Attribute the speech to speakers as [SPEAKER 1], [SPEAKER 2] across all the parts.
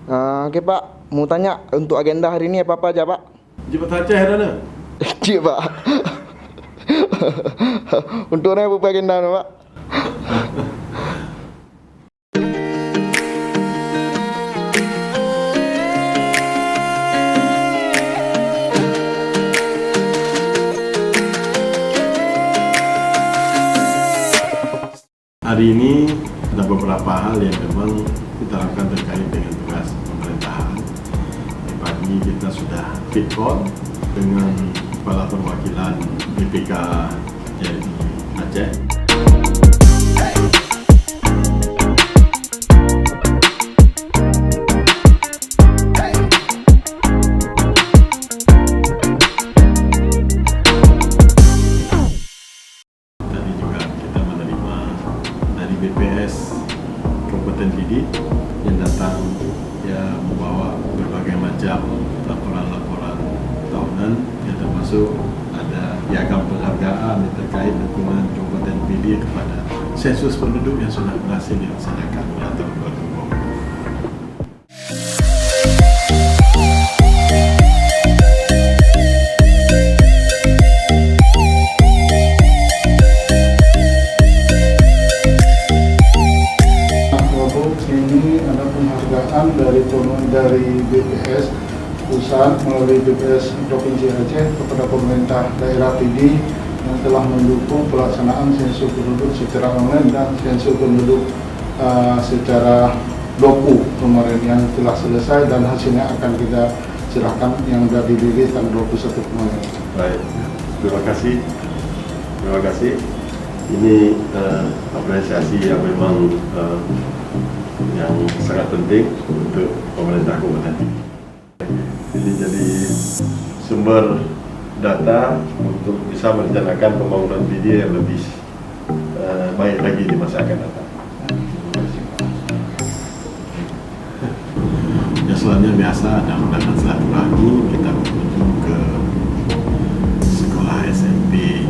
[SPEAKER 1] Oke Pak, mau tanya untuk agenda hari ini apa aja Pak?
[SPEAKER 2] Cepat saja Herana.
[SPEAKER 1] Cik Pak. Untuk apa agenda Pak?
[SPEAKER 2] Hari ini ada beberapa hal yang memang kita lakukan terkait dengan tugas pemerintahan. Di pagi kita sudah fit call dengan Kepala Perwakilan BPK JLI Aceh. Tadi juga kita menerima dari BPS Kabupaten Pidi yang datang membawa berbagai macam laporan-laporan tahunan yang termasuk ada piagam penghargaan yang terkait dukungan Kabupaten Pidi kepada sensus penduduk yang sudah berhasil dilaksanakan pada tahun 2020.
[SPEAKER 3] Ini ada penghargaan dari BPS pusat melalui BPS Provinsi Aceh kepada pemerintah daerah Pidi yang telah mendukung pelaksanaan sensus penduduk secara online dan sensus penduduk secara doku kemarin yang telah selesai dan hasilnya akan kita serahkan yang sudah dirilis tanggal 21 kemarin.
[SPEAKER 2] Baik, terima kasih. Terima kasih. Ini apresiasi yang memang yang sangat penting untuk pemerintah kabupaten. Ini jadi sumber data untuk bisa merencanakan pembangunan PD yang lebih baik lagi di masa akan datang. Ya, selanjutnya biasa ada undangan silaturahmi, kita berkunjung ke sekolah SMP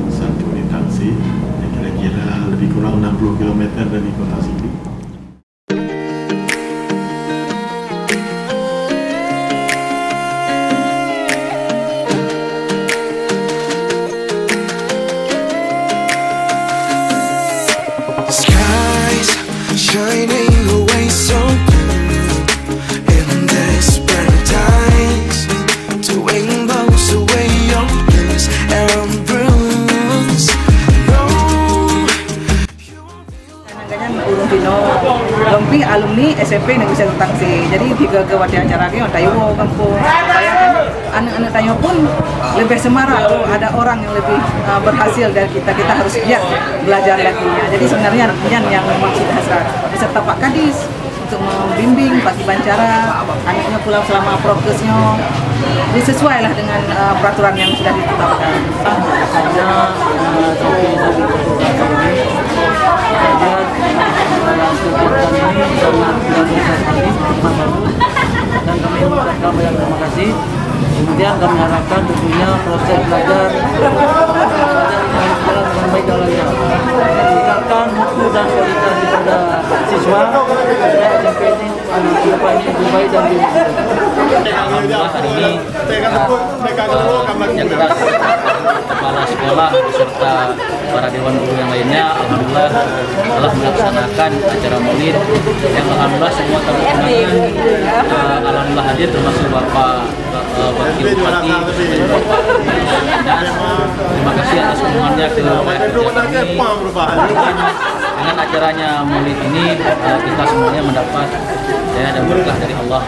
[SPEAKER 2] 1 di Tangsi, yang kira-kira lebih kurang 60 km dari kota Sigi.
[SPEAKER 4] Skies shining away so blue in this paradise, doing blows away your blues and bruise. No,
[SPEAKER 5] Urung Dino Lomping alumni SMP Negeri 1 Tangsi. Jadi jika ke wati acara ke tayo kampung. Bayangkan anak-anak tayo pun lebih semarak. Ada orang yang lebih berhasil dari kita harus giat belajar lagi. Jadi sebenarnya yang maksud hasrat beserta Pak Kadis untuk membimbing Pak Bancara, anaknya pulang selama prokesnya. Jadi sesuai lah dengan peraturan yang sudah ditetapkan.
[SPEAKER 6] Dan kami mengucapkan banyak terima kasih. Kemudian kami harapkan tentunya proses belajar dengan baik dan lancar. Meningkatkan mutu dan kualitas kepada siswa supaya SMP ini kedepan ini lebih baik dan lebih
[SPEAKER 7] Alhamdulillah hari ini yang kita kepala sekolah beserta para dewan guru yang lainnya alhamdulillah telah melaksanakan acara maulid yang alhamdulillah semua tamu undangan alhamdullah hadir termasuk Bapak Wakil Bupati dan terima kasih atas kunjungannya ke wilayah kerja kami. Dengan acaranya maulid ini kita semuanya mendapat dan berkah dari Allah.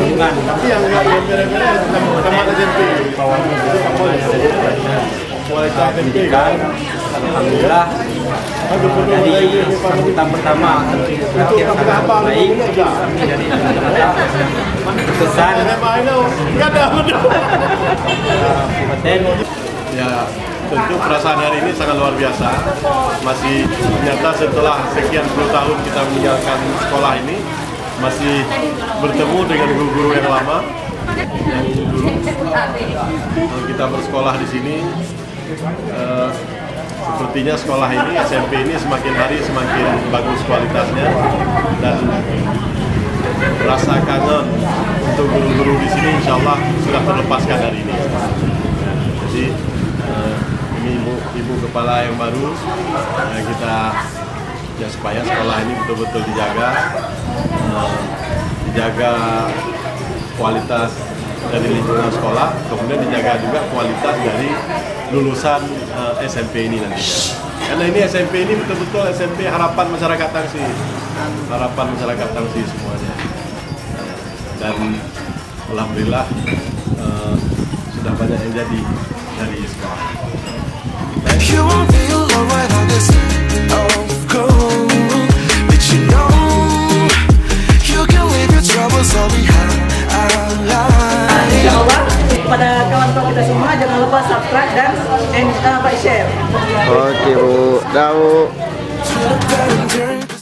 [SPEAKER 7] Ini
[SPEAKER 2] Tapi yang berbeda-beda teman-teman SMP. Kualitas pendidikan, alhamdulillah dari sambutan pertama terakhir sangat baik. Kami dari kesan ya, tentu perasaan hari ini sangat luar biasa. Masih ternyata setelah sekian puluh tahun kita meninggalkan sekolah ini, masih bertemu dengan guru-guru yang lama yang dulu kita bersekolah di sini. sepertinya sekolah ini, SMP ini semakin hari semakin bagus kualitasnya, dan rasa kangen untuk guru-guru di sini insya Allah sudah terlepaskan hari ini. Jadi ini ibu kepala yang baru, kita ya supaya sekolah ini betul-betul dijaga kualitas dari lingkungan sekolah, kemudian dijaga juga kualitas dari lulusan SMP ini nanti. Karena ini SMP ini betul-betul SMP harapan masyarakat Tangsi, semuanya. Dan alhamdulillah sudah banyak yang jadi dari sekolah.
[SPEAKER 4] You won't be alone right on this night of gold, but you know you can leave your troubles all behind.
[SPEAKER 5] Insya Allah pada kawan-kawan kita semua jangan lupa subscribe dan share.
[SPEAKER 1] Oke Bu, dah Bu.
[SPEAKER 4] To the better